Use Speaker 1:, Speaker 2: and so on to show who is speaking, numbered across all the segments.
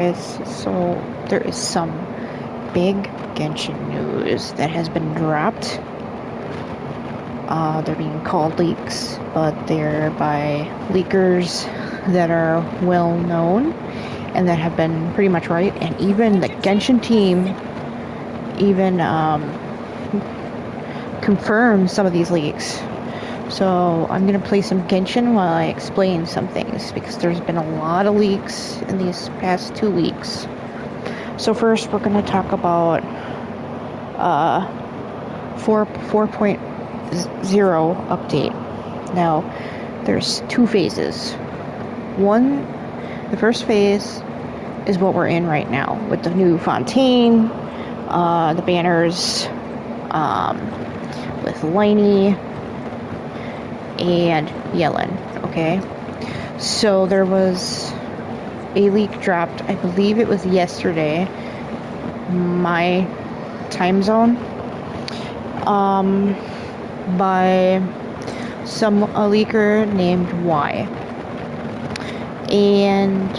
Speaker 1: So there is some big Genshin news that has been dropped. They're being called leaks, but they're by leakers that are well known and that have been pretty much right. And even the Genshin team even confirmed some of these leaks. So I'm going to play some Genshin while I explain some things, because there's been a lot of leaks in these past 2 weeks. So first we're going to talk about 4.0 update. Now, there's 2 phases. The first phase is what we're in right now, with the new Fontaine, the banners, with Liney and Yellen, okay? So there was a leak dropped, I believe it was yesterday, my time zone, by a leaker named Y. And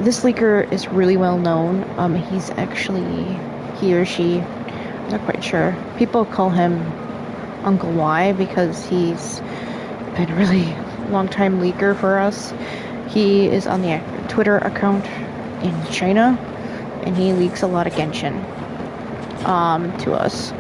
Speaker 1: this leaker is really well known. He's actually, he or she, I'm not quite sure. People call him Uncle Y because he's been a really long time leaker for us. He is on the Twitter account in China, and he leaks a lot of Genshin to us.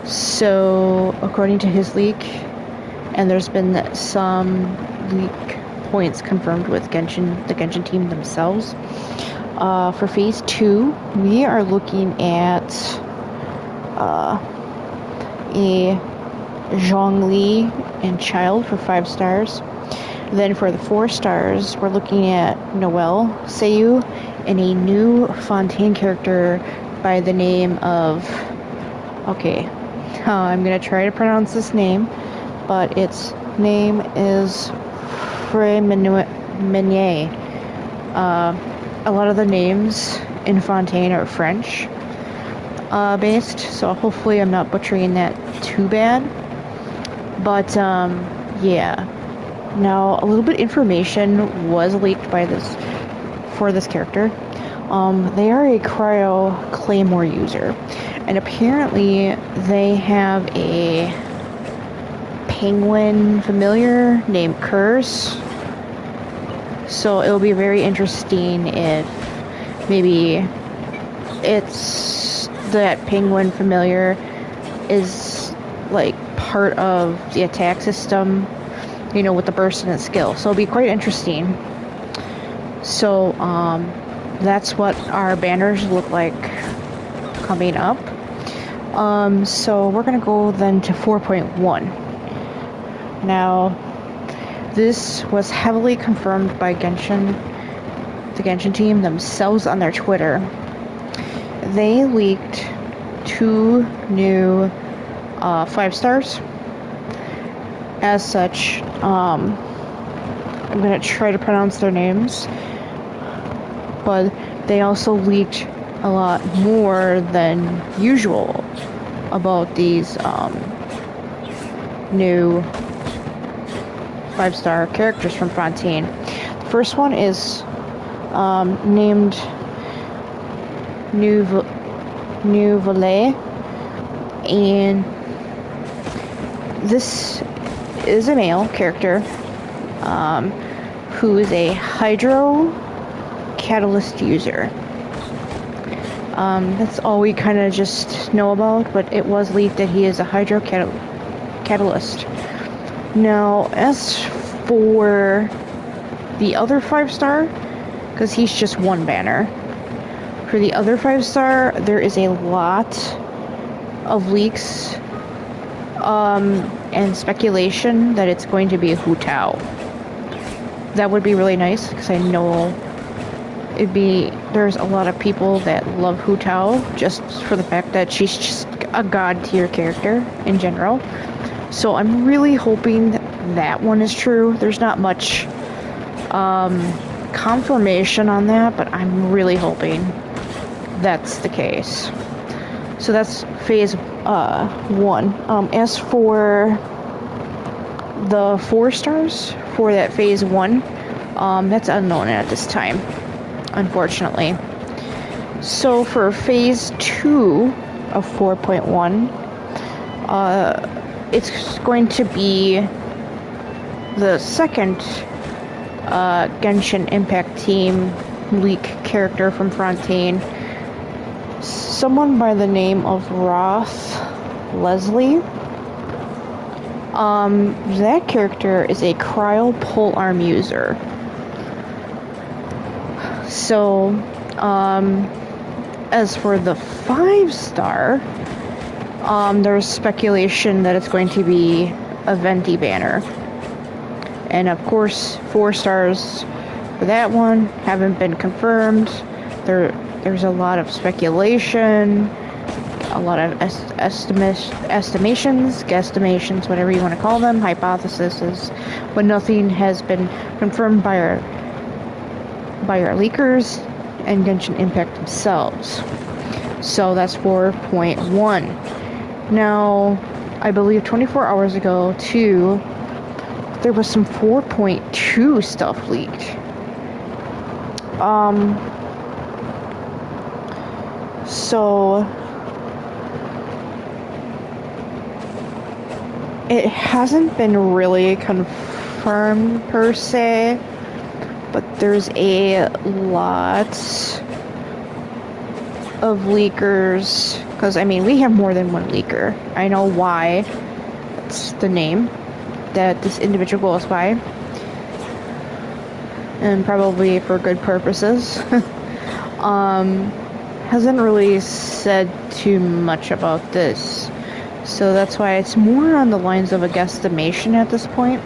Speaker 1: So according to his leak, and there's been some leak points confirmed with Genshin, the Genshin team themselves. For phase 2, we are looking at a Zhongli and Child for 5 stars. Then for the 4 stars, we're looking at Noelle, Seiyu, and a new Fontaine character by the name of... Okay, I'm going to try to pronounce this name, but its name is Meunier. A lot of the names in Fontaine are French based, so hopefully I'm not butchering that too bad. But yeah. Now, a little bit of information was leaked for this character. They are a Cryo Claymore user, and apparently they have a penguin familiar named Curse. So it'll be very interesting if maybe it's that penguin familiar is like part of the attack system, you know, with the burst and its skill. So it'll be quite interesting. So that's what our banners look like coming up. So we're gonna go then to 4.1. Now, this was heavily confirmed by Genshin, the Genshin team themselves on their Twitter. They leaked 2 new 5 stars. As such, I'm going to try to pronounce their names, but they also leaked a lot more than usual about these new 5-star characters from Fontaine. The first one is named Nouvelle, and this is a male character who is a Hydro Catalyst user. That's all we kind of just know about, but it was leaked that he is a Hydro Catalyst. Now, as for the other 5-star, because he's just one banner, for the other 5-star, there is a lot of leaks and speculation that it's going to be a Hu Tao. That would be really nice, because I know there's a lot of people that love Hu Tao just for the fact that she's just a god tier character in general. So I'm really hoping that one is true. There's not much confirmation on that, but I'm really hoping that's the case. So that's phase 1. As for the 4 stars for that phase 1, That's unknown at this time, unfortunately. So for phase 2 of 4.1, it's going to be the second Genshin Impact team leak character from Fontaine. Someone by the name of Roth Leslie. That character is a cryo polearm user. So, as for the 5-star, there's speculation that it's going to be a Venti banner. And of course, 4 stars for that one haven't been confirmed. There's a lot of speculation, a lot of estimations, guesstimations, whatever you want to call them, hypotheses, but nothing has been confirmed by our leakers and Genshin Impact themselves. So that's 4.1. Now, I believe 24 hours ago, too, there was some 4.2 stuff leaked. So it hasn't been really confirmed per se, but there's a lot of leakers, because I mean we have more than one leaker. I know why. That's the name that this individual goes by, and probably for good purposes. Hasn't really said too much about this, so that's why it's more on the lines of a guesstimation at this point.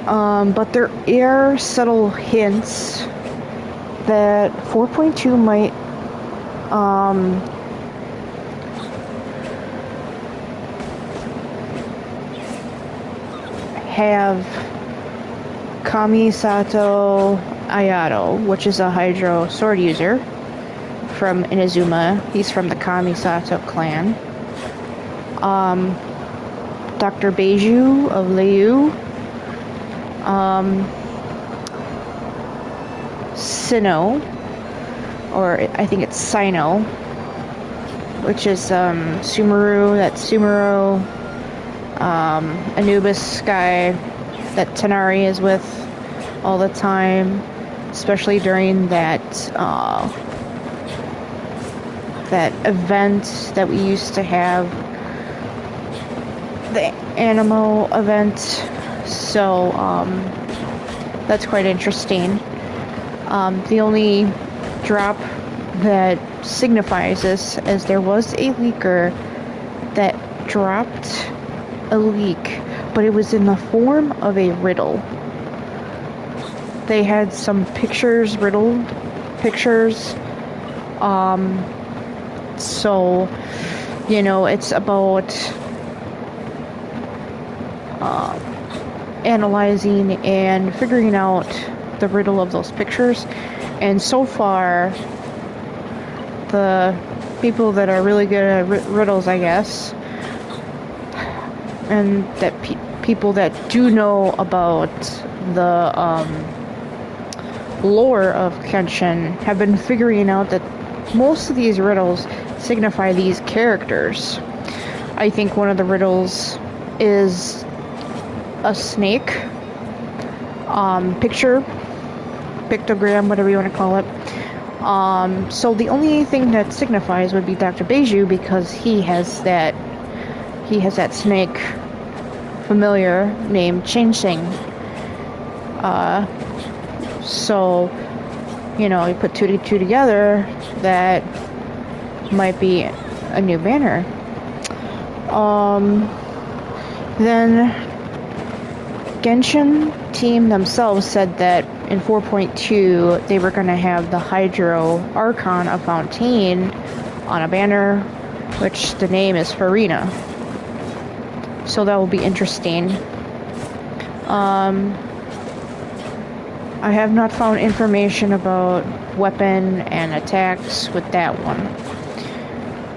Speaker 1: But there are subtle hints that 4.2 might have Kamisato Ayato, which is a Hydro sword user from Inazuma. He's from the Kamisato clan. Dr. Beiju of Leu. Sinnoh, or I think it's Sino, which is Sumeru, that's Sumeru. Anubis guy that Tenari is with all the time, especially during that event that we used to have, the Animo event. So that's quite interesting. The only drop that signifies this is there was a leaker that dropped a leak, but it was in the form of a riddle. They had some pictures, riddled pictures. So, you know, it's about analyzing and figuring out the riddle of those pictures. And so far, the people that are really good at riddles, I guess, and that people that do know about the lore of Genshin have been figuring out that most of these riddles signify these characters. I think one of the riddles is a snake picture, pictogram, whatever you want to call it. So the only thing that signifies would be Dr. Beiju, because he has that snake familiar named Chainsing. So, you know, you put 2 to 2 together, that might be a new banner. Then Genshin team themselves said that in 4.2 they were going to have the Hydro Archon of Fontaine on a banner, which the name is Farina. So that will be interesting. I have not found information about weapon and attacks with that one.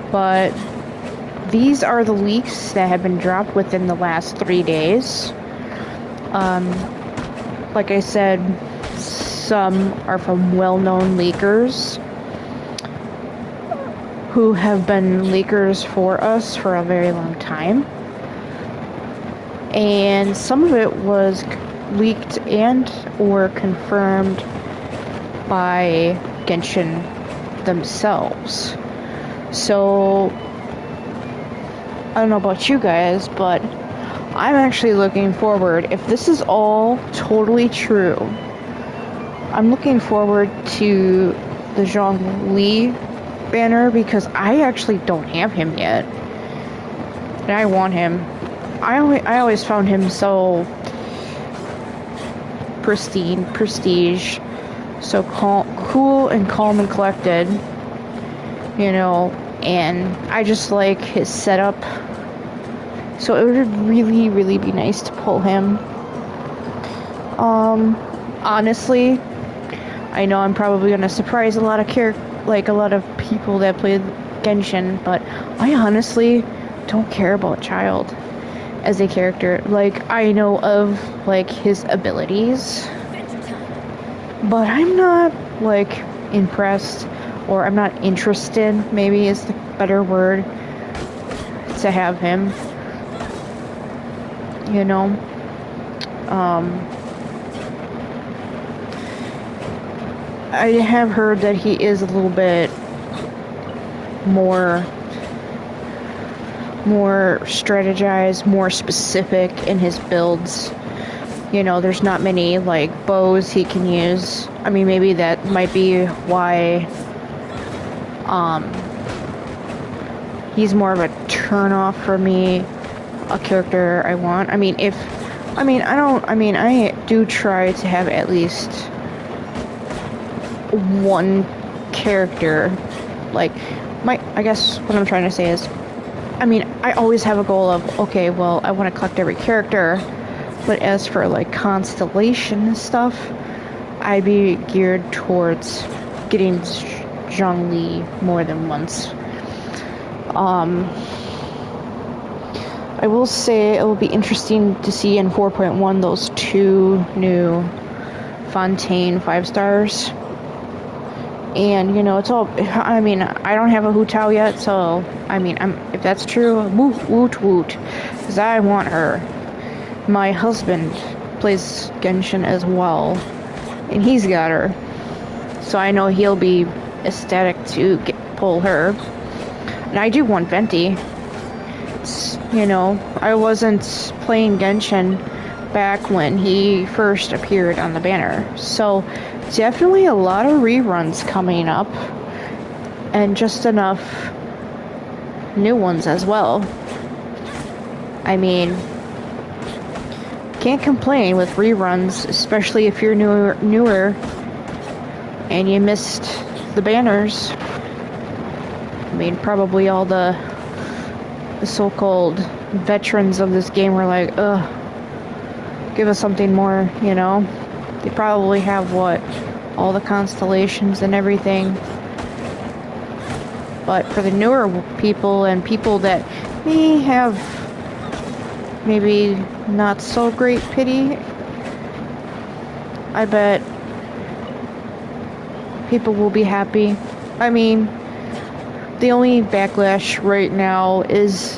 Speaker 1: But these are the leaks that have been dropped within the last 3 days. like I said, some are from well-known leakers who have been leakers for us for a very long time. And some of it was leaked and or confirmed by Genshin themselves. So I don't know about you guys, but I'm actually looking forward, if this is all totally true, I'm looking forward to the Zhongli banner, because I actually don't have him yet. And I want him. I always found him so pristine, prestige, so cool and calm and collected, you know, and I just like his setup. So it would really, really be nice to pull him. Honestly, I know I'm probably gonna surprise a lot of a lot of people that play Genshin, but I honestly don't care about Child as a character. Like, I know of like his abilities, but I'm not like impressed, or I'm not interested, maybe is the better word, to have him, you know. I have heard that he is a little bit more strategized, more specific in his builds. You know, there's not many like bows he can use. I mean, maybe that might be why he's more of a turn off for me, a character I want. I do try to have at least one character, like, I guess what I'm trying to say is, I always have a goal of, okay, well, I want to collect every character, but as for like constellation and stuff, I'd be geared towards getting Zhongli more than once. I will say it will be interesting to see in 4.1 those 2 new Fontaine 5 stars. And, you know, it's all, I don't have a Hu Tao yet, so, if that's true, woot woot, because I want her. My husband plays Genshin as well, and he's got her, so I know he'll be ecstatic to pull her. And I do want Venti. You know, I wasn't playing Genshin back when he first appeared on the banner, so definitely a lot of reruns coming up, and just enough new ones as well. Can't complain with reruns, especially if you're newer and you missed the banners. Probably all the so-called veterans of this game were like, ugh, give us something more, you know? They probably have all the constellations and everything. But for the newer people and people that may have maybe not so great pity, I bet people will be happy. The only backlash right now is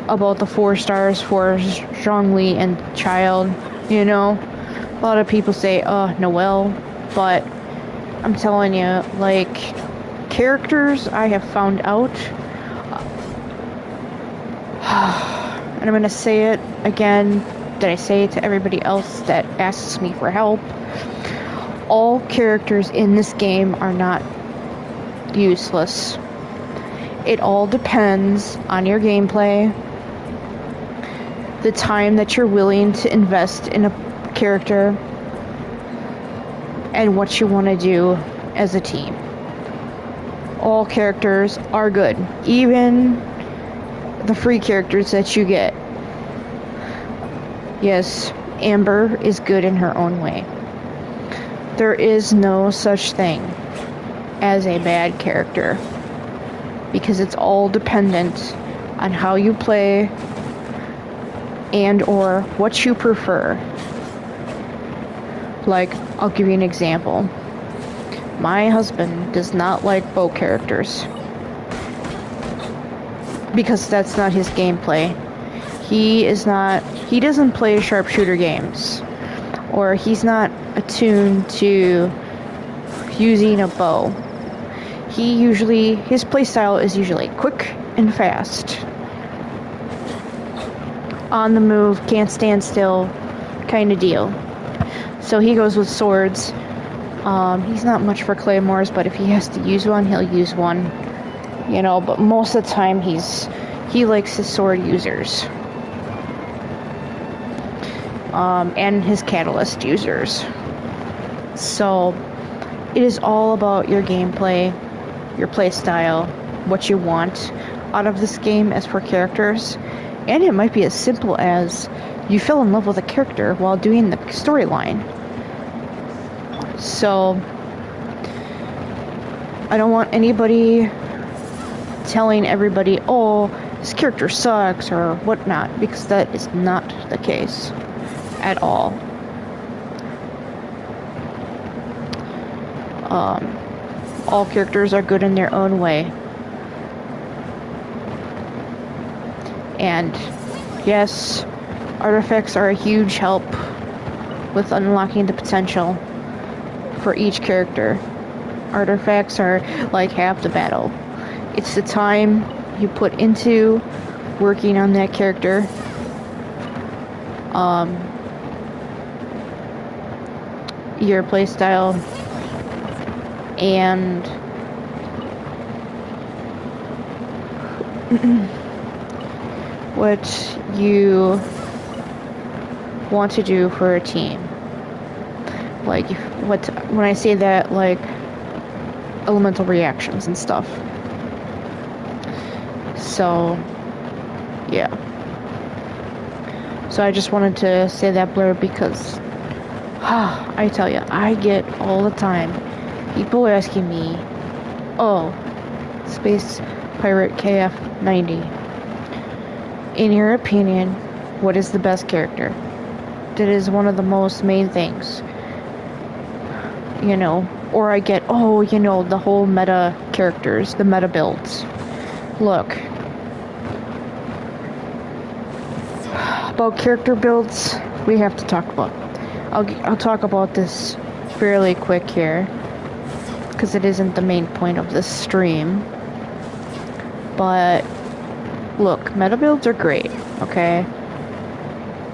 Speaker 1: about the 4 stars for Zhongli and Child, you know? A lot of people say, oh, Noelle, but I'm telling you, like, characters I have found out, and I'm gonna say it again, that I say it to everybody else that asks me for help, all characters in this game are not useless. It all depends on your gameplay, the time that you're willing to invest in a character, and what you want to do as a team. All characters are good, even the free characters that you get. Yes, Amber is good in her own way. There is no such thing as a bad character, because it's all dependent on how you play and or what you prefer. Like, I'll give you an example. My husband does not like bow characters because that's not his gameplay. He doesn't play sharpshooter games, or he's not attuned to using a bow. His playstyle is usually quick and fast. On the move, can't stand still kind of deal. So he goes with swords. He's not much for claymores, but if he has to use one, he'll use one. You know, but most of the time he likes his sword users. And his catalyst users. So it is all about your gameplay, your playstyle, what you want out of this game as for characters. And it might be as simple as you fell in love with a character while doing the storyline. So I don't want anybody telling everybody, oh, this character sucks or whatnot, because that is not the case at all. All characters are good in their own way. And yes, artifacts are a huge help with unlocking the potential for each character. Artifacts are like half the battle. It's the time you put into working on that character. Your playstyle and what you want to do for a team. Like, when I say that, like, elemental reactions and stuff. So, yeah. So I just wanted to say that blurb because, I tell you, I get all the time people asking me, oh, Space Pirate KF90, in your opinion, what is the best character? That is one of the most main things. You know, or I get, oh, you know, the whole meta characters, the meta builds. Look, about character builds, we have to talk about. I'll talk about this fairly quick here, because it isn't the main point of this stream. But look, meta builds are great, okay?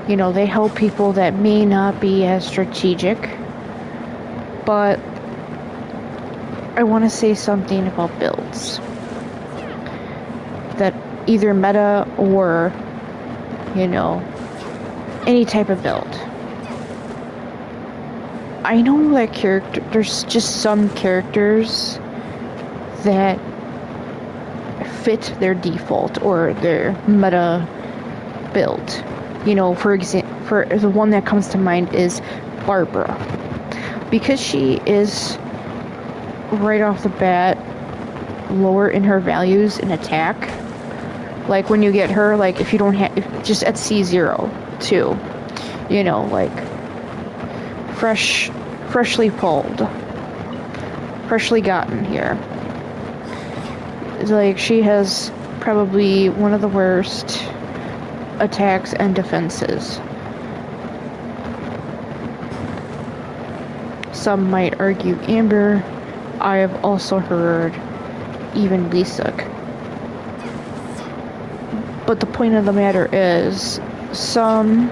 Speaker 1: You know, they help people that may not be as strategic. But I want to say something about builds. That either meta or, you know, any type of build. I know that there's just some characters that fit their default or their meta build. You know, for the one that comes to mind is Barbara. Because she is right off the bat lower in her values in attack. Like when you get her, like if you don't have, just at C0 too, you know, like freshly pulled, freshly gotten here. Like she has probably one of the worst attacks and defenses. Some might argue Amber. I have also heard even Lisa. But the point of the matter is, some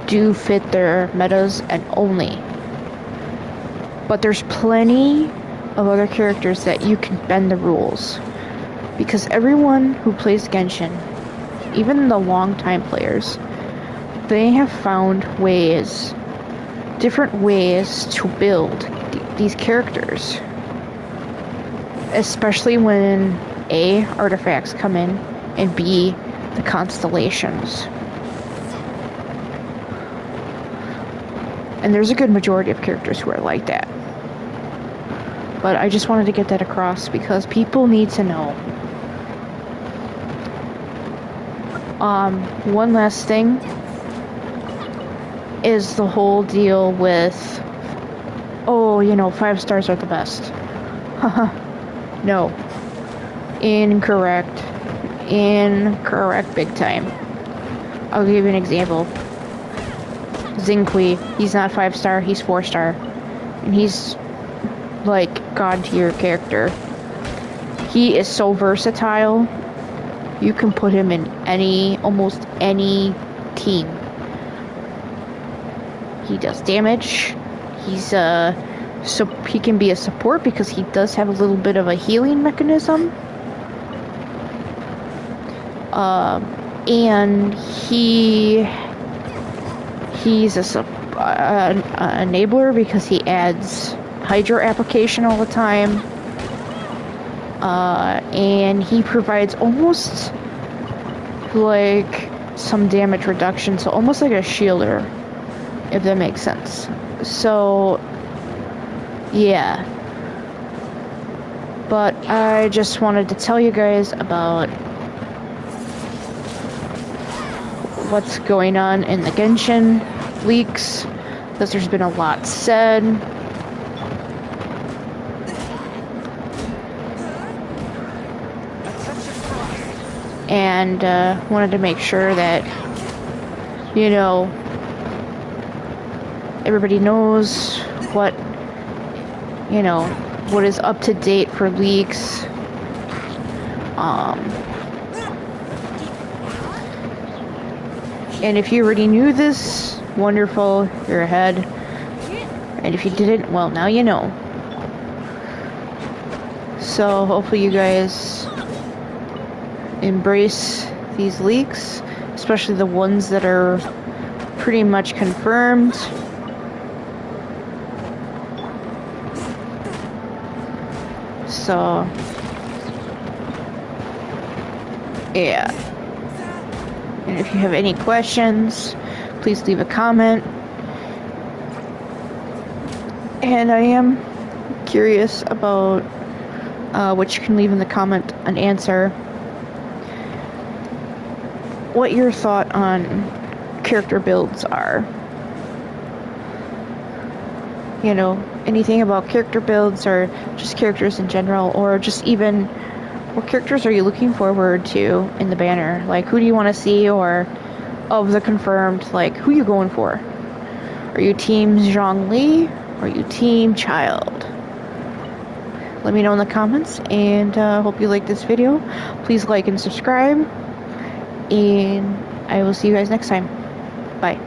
Speaker 1: do fit their metas and only. But there's plenty of other characters that you can bend the rules. Because everyone who plays Genshin, even the long-time players, they have found ways, different ways to build these characters. Especially when A, artifacts come in, and B, the constellations. And there's a good majority of characters who are like that. But I just wanted to get that across because people need to know. One last thing. is the whole deal with, oh, 5 stars are the best. Haha. No. Incorrect. Incorrect big time. I'll give you an example. Xingqi, he's not 5-star, he's 4-star. And he's like god tier character. He is so versatile. You can put him in almost any team. He does damage. He can be a support because he does have a little bit of a healing mechanism. And he's an enabler because he adds Hydro application all the time. And he provides almost like some damage reduction, so almost like a shielder, if that makes sense. So, yeah. But I just wanted to tell you guys about what's going on in the Genshin leaks, because there's been a lot said. And wanted to make sure that, everybody knows what is up to date for leaks. And if you already knew this, wonderful, you're ahead. And if you didn't, well, now you know. So hopefully you guys embrace these leaks, especially the ones that are pretty much confirmed. So, yeah. And if you have any questions, please leave a comment. And I am curious about what you can leave in the comment and answer. What your thought on character builds are. Anything about character builds or just characters in general, or just even what characters are you looking forward to in the banner? Like, who do you want to see, or of the confirmed, like, who are you going for? Are you team Zhongli, or are you team Child? Let me know in the comments, and hope you like this video. Please like and subscribe, and I will see you guys next time. Bye.